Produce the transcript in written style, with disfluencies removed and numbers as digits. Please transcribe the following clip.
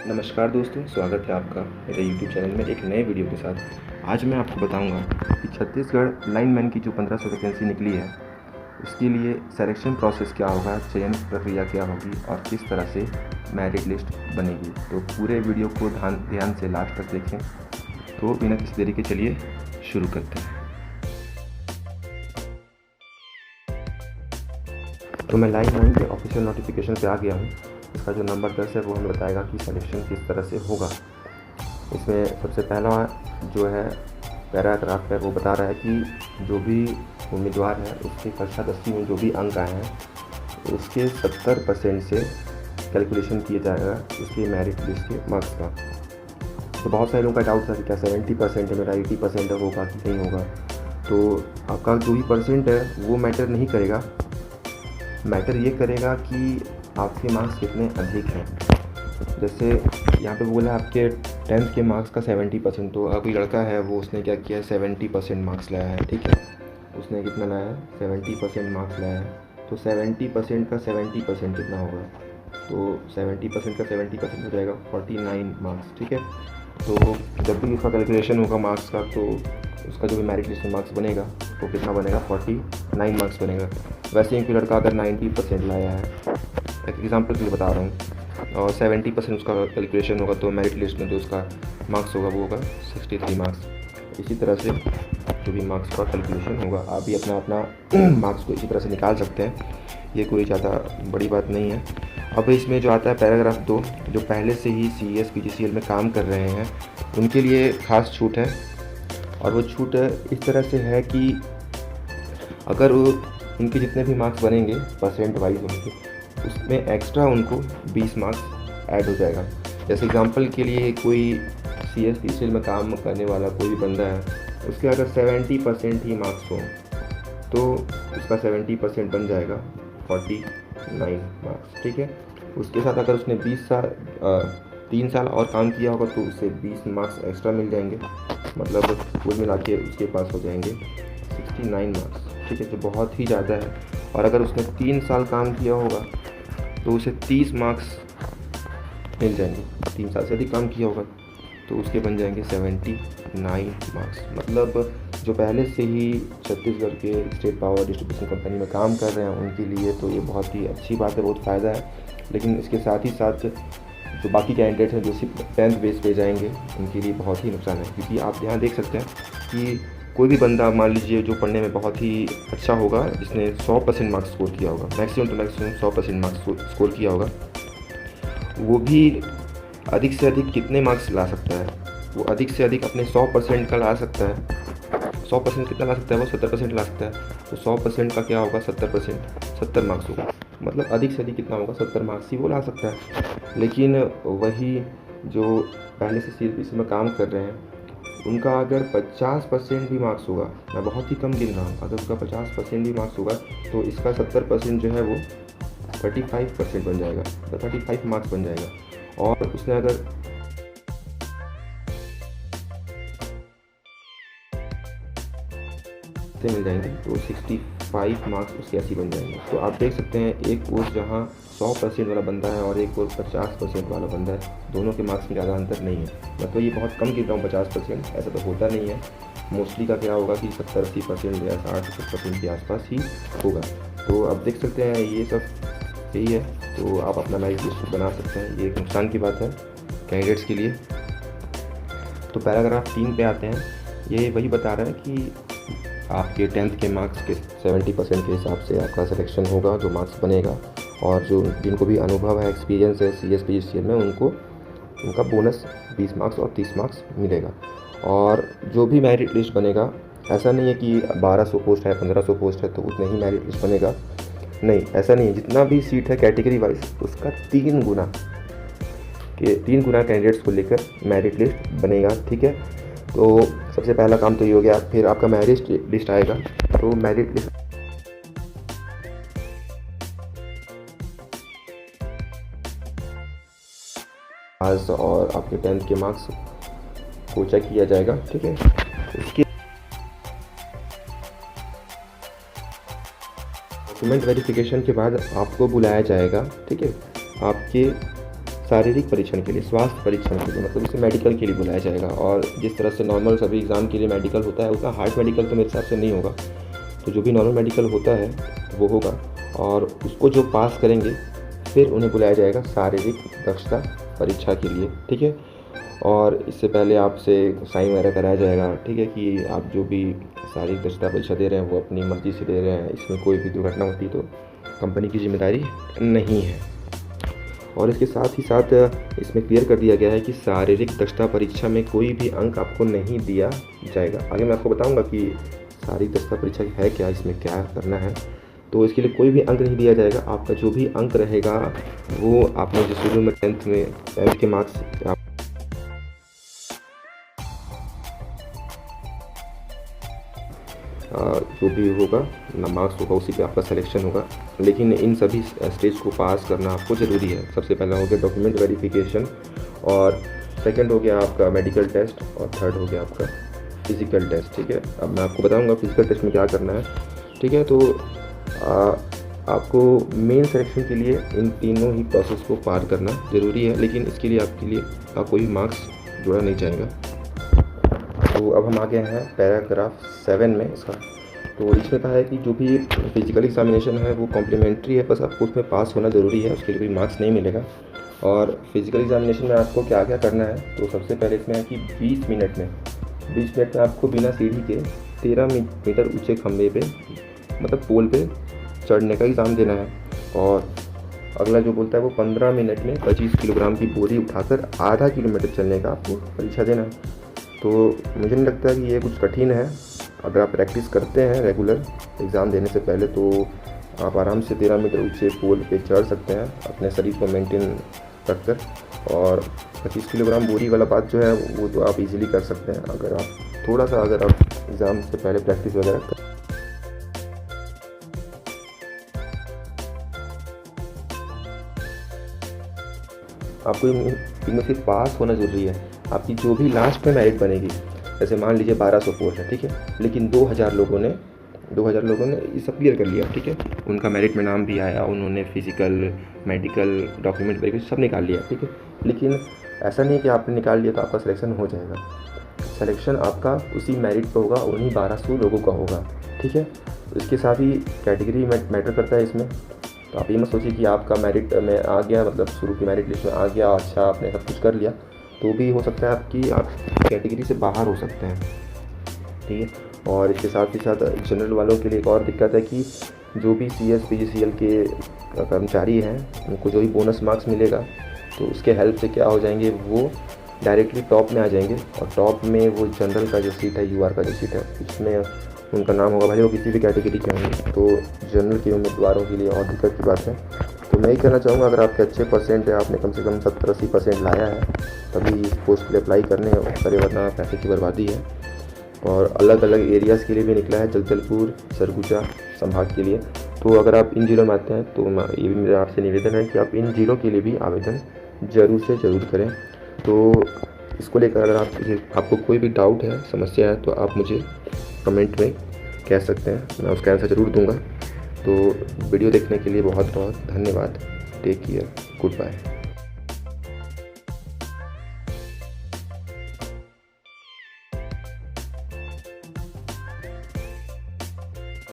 नमस्कार दोस्तों, स्वागत है आपका मेरे YouTube चैनल में एक नए वीडियो के साथ। आज मैं आपको बताऊंगा कि छत्तीसगढ़ लाइनमैन की जो 1500 वैकेंसी निकली है उसके लिए सिलेक्शन प्रोसेस क्या होगा, चयन प्रक्रिया क्या होगी और किस तरह से मेरिट लिस्ट बनेगी। तो पूरे वीडियो को ध्यान से लास्ट तक देखें। तो बिना किसी देरी के चलिए शुरू करते हैं। तो मैं लाइनमैन के ऑफिशियल नोटिफिकेशन पे आ गया हूँ। इसका जो नंबर 10 है वो हमें बताएगा कि सिलेक्शन किस तरह से होगा। इसमें सबसे पहला जो है पैराग्राफ है वो बता रहा है कि जो भी उम्मीदवार है उसके कक्षा 10वीं में जो भी अंक आए हैं उसके 70% से कैलकुलेशन किया जाएगा उसके मेरिट लिस्ट के मार्क्स का। तो बहुत सारे लोगों का डाउट था कि क्या 70% है, मेरा 80% होगा कि नहीं होगा। तो आपका जो भी परसेंट है वो मैटर नहीं करेगा। मैटर ये करेगा कि आपके मार्क्स कितने अधिक हैं। जैसे यहाँ पे बोला आपके 10th के मार्क्स का 70%। तो अगर कोई लड़का है वो उसने क्या किया है 70% मार्क्स लाया है, ठीक है। उसने कितना लाया है 70% मार्क्स लाया है। तो 70% का 70% कितना होगा, तो 70% का 70% हो जाएगा 49 मार्क्स, ठीक है। तो जब भी उसका कैलकुलेशन होगा मार्क्स का तो उसका जो भी मेरिट लिस्ट में मार्क्स बनेगा वो कितना बनेगा 49 मार्क्स बनेगा। वैसे ही कोई लड़का अगर 90% लाया है, एक एग्जांपल के लिए बता रहा हूँ, और 70% उसका कैलकुलेशन होगा तो मेरिट लिस्ट में जो उसका मार्क्स होगा वो होगा 63 मार्क्स। इसी तरह से जो भी मार्क्स का कैलकुलेशन होगा आप भी अपना मार्क्स को इसी तरह से निकाल सकते हैं। ये कोई ज़्यादा बड़ी बात नहीं है। अब इसमें जो आता है पैराग्राफ 2, जो पहले से ही CES PGCL में काम कर रहे हैं उनके लिए ख़ास छूट है। और वो छूट इस तरह से है कि अगर उनके जितने भी मार्क्स बनेंगे परसेंट वाइज उनके, उसमें एक्स्ट्रा उनको 20 मार्क्स ऐड हो जाएगा। जैसे एग्जांपल के लिए कोई CES PGCL में काम करने वाला कोई भी बंदा है, उसके अगर 70% ही मार्क्स हो तो उसका 70% बन जाएगा 49 मार्क्स, ठीक है। उसके साथ अगर उसने 3 साल और काम किया होगा तो उससे 20 मार्क्स एक्स्ट्रा मिल जाएंगे। मतलब कुल मिला के उसके पास हो जाएंगे 69 मार्क्स, ठीक है, जो बहुत ही ज़्यादा है। और अगर उसने 3 साल काम किया होगा तो उसे 30 मार्क्स मिल जाएंगे। 3 साल से अधिक काम किया होगा तो उसके बन जाएंगे 79 मार्क्स। मतलब जो पहले से ही छत्तीसगढ़ के स्टेट पावर डिस्ट्रीब्यूशन कंपनी में काम कर रहे हैं उनके लिए तो ये बहुत ही अच्छी बात है, बहुत फ़ायदा है। लेकिन इसके साथ ही साथ जो बाकी कैंडिडेट हैं जो सिर्फ 10th बेस पे जाएंगे उनके लिए बहुत ही नुकसान है। क्योंकि आप यहाँ देख सकते हैं कि कोई भी बंदा मान लीजिए जो पढ़ने में बहुत ही अच्छा होगा, जिसने 100% मार्क्स स्कोर किया होगा, maximum to maximum 100% marks score किया होगा, वो भी अधिक से अधिक कितने मार्क्स ला सकता है, वो अधिक से अधिक अपने 100% का ला सकता है। 100% कितना ला सकता है, वो 70% ला सकता है। तो 100% का क्या होगा 70%, 70 मार्क्स होगा। मतलब अधिक से अधिक कितना होगा 70 मार्क्स ही वो ला सकता है। लेकिन वही जो पहले से CES में काम कर रहे हैं उनका अगर 50% भी मार्क्स होगा, मैं बहुत ही कम गिन रहा हूँ, अगर उसका 50% भी मार्क्स होगा तो इसका 70% जो है वो 35% बन जाएगा, तो 35 मार्क्स बन जाएगा। और उसने अगर मिल जाएंगे तो 65 मार्क्स उसके ऐसे बन जाएंगे। तो आप देख सकते हैं एक पोस्ट जहाँ 100% वाला बंदा है और एक पोस्ट 50% वाला बंदा है, दोनों के मार्क्स में ज़्यादा अंतर नहीं है। मैं तो ये बहुत कम गिन रहा हूँ 50%, ऐसा तो होता नहीं है। मोस्टली का क्या होगा कि 70-80% या 60% के आसपास ही होगा। तो आप देख सकते हैं ये सब यही है। तो आप अपना मेरिट लिस्ट बना सकते हैं, ये एक नुकसान की बात है कैंडिडेट्स के लिए। तो पैराग्राफ 3 पे आते हैं। ये वही बता रहा है कि आपके 10th के मार्क्स के 70% के हिसाब से आपका सिलेक्शन होगा, जो मार्क्स बनेगा। और जो जिनको भी अनुभव है, एक्सपीरियंस है CES PGCL में, उनको उनका बोनस 20 मार्क्स और 30 मार्क्स मिलेगा। और जो भी मेरिट लिस्ट बनेगा, ऐसा नहीं है कि 1200 पोस्ट है 1500 पोस्ट है तो उतने ही मेरिट लिस्ट बनेगा, नहीं, ऐसा नहीं है। जितना भी सीट है कैटेगरी वाइज उसका 3 गुना कैंडिडेट्स को लेकर मेरिट लिस्ट बनेगा, ठीक है। तो सबसे पहला काम तो ये हो गया। फिर आपका मेरिट लिस्ट आएगा, तो मेरिट लिस्ट आज और आपके 10th के मार्क्स को चेक किया जाएगा, ठीक है। उसके डॉक्यूमेंट वेरिफिकेशन के बाद आपको बुलाया जाएगा, ठीक है। आपके शारीरिक परीक्षण के लिए, स्वास्थ्य परीक्षण के लिए, मतलब इसे मेडिकल के लिए बुलाया जाएगा। और जिस तरह से नॉर्मल सभी एग्ज़ाम के लिए मेडिकल होता है, उतना हार्ड मेडिकल तो मेरे हिसाब से नहीं होगा। तो जो भी नॉर्मल मेडिकल होता है वो होगा, और उसको जो पास करेंगे फिर उन्हें बुलाया जाएगा शारीरिक दक्षता परीक्षा के लिए, ठीक है। और इससे पहले आपसे साइन वगैरह कराया जाएगा, ठीक है, कि आप जो भी शारीरिक दक्षता परीक्षा दे रहे हैं वो अपनी मर्ज़ी से दे रहे हैं, इसमें कोई भी दुर्घटना होती तो कंपनी की जिम्मेदारी नहीं है। और इसके साथ ही साथ इसमें क्लियर कर दिया गया है कि शारीरिक दक्षता परीक्षा में कोई भी अंक आपको नहीं दिया जाएगा। आगे मैं आपको बताऊंगा कि शारीरिक दक्षता परीक्षा है क्या, इसमें क्या करना है। तो इसके लिए कोई भी अंक नहीं दिया जाएगा। आपका जो भी अंक रहेगा वो आपने जो शुरू में टेंथ के मार्क्स जो भी होगा ना मार्क्स होगा उसी पे आपका सिलेक्शन होगा। लेकिन इन सभी स्टेज को पास करना आपको ज़रूरी है। सबसे पहला हो गया डॉक्यूमेंट वेरिफिकेशन, और सेकंड हो गया आपका मेडिकल टेस्ट, और थर्ड हो गया आपका फिज़िकल टेस्ट, ठीक है। अब मैं आपको बताऊंगा फिज़िकल टेस्ट में क्या करना है, ठीक है। तो आपको मेन सिलेक्शन के लिए इन तीनों ही प्रोसेस को पार करना ज़रूरी है, लेकिन इसके लिए आपके लिए कोई मार्क्स जोड़ा नहीं जाएगा। तो अब हम आ गए हैं पैराग्राफ 7 में इसका। तो इसमें कहा है कि जो भी फिजिकल एग्जामिनेशन है वो कॉम्प्लीमेंट्री है, बस आपको उसमें पास होना ज़रूरी है, उसके लिए कोई मार्क्स नहीं मिलेगा। और फिजिकल एग्जामिनेशन में आपको क्या क्या करना है, तो सबसे पहले इसमें है कि 20 मिनट में आपको बिना सीढ़ी के 13 मीटर ऊँचे खंभे पे, मतलब पोल पे चढ़ने का एग्ज़ाम देना है। और अगला जो बोलता है वो 15 मिनट में 25 किलोग्राम की बोरी उठाकर आधा किलोमीटर चलने का आपको परीक्षा देना है। तो मुझे नहीं लगता कि ये कुछ कठिन है। अगर आप प्रैक्टिस करते हैं रेगुलर एग्ज़ाम देने से पहले तो आप आराम से 13 मीटर ऊँचे पोल पे चढ़ सकते हैं अपने शरीर को मेंटेन रखकर। और 25 किलोग्राम बोरी वाला बात जो है वो तो आप इजीली कर सकते हैं अगर आप एग्ज़ाम से पहले प्रैक्टिस वगैरह कर। आपको इनमें से पास होना ज़रूरी है। आपकी जो भी लास्ट में मेरिट बनेगी, जैसे मान लीजिए 1200 पोस्ट है, ठीक है, लेकिन 2000 लोगों ने ये सब क्लियर कर लिया, ठीक है, उनका मेरिट में नाम भी आया, उन्होंने फिजिकल, मेडिकल, डॉक्यूमेंट वेरिफिकेशन सब निकाल लिया, ठीक है। लेकिन ऐसा नहीं कि आपने निकाल लिया तो आपका सिलेक्शन हो जाएगा। सिलेक्शन आपका उसी मेरिट पर होगा, उन्हीं 1200 लोगों का होगा, ठीक है। इसके साथ ही कैटेगरी मैटर करता है इसमें। तो आप ये मत सोचिए कि आपका मेरिट में आ गया, मतलब शुरू की मेरिट लिस्ट में आ गया, अच्छा आपने सब कुछ कर लिया, तो भी हो सकता है आप कैटेगरी से बाहर हो सकते हैं, ठीक है। और इसके साथ ही साथ जनरल वालों के लिए एक और दिक्कत है कि जो भी CS PGCL के कर्मचारी हैं उनको जो भी बोनस मार्क्स मिलेगा तो उसके हेल्प से क्या हो जाएंगे, वो डायरेक्टली टॉप में आ जाएंगे। और टॉप में वो जनरल का जो सीट है, UR का जो सीट है, उसमें उनका नाम होगा, भले वो किसी भी कैटेगरी के होंगे। तो जनरल के उम्मीदवारों के लिए और दिक्कत की बात है। तो मैं ही कहना चाहूँगा, अगर आपके अच्छे परसेंट है, आपने कम से कम 70-80% लाया है, तभी इस पोस्ट के लिए अप्लाई करने करे, वरना पैसे की बर्बादी है। और अलग अलग एरियाज़ के लिए भी निकला है, जगदलपुर, सरगुजा संभाग के लिए। तो अगर आप इन जिलों में आते हैं तो ये भी मेरा आपसे निवेदन है कि आप इन जिलों के लिए भी आवेदन ज़रूर से ज़रूर करें। तो इसको लेकर अगर आपको कोई भी डाउट है, समस्या है, तो आप मुझे कमेंट में कह सकते हैं, मैं उसका आंसर ज़रूर दूंगा। तो वीडियो देखने के लिए बहुत बहुत धन्यवाद। Take care, good bye.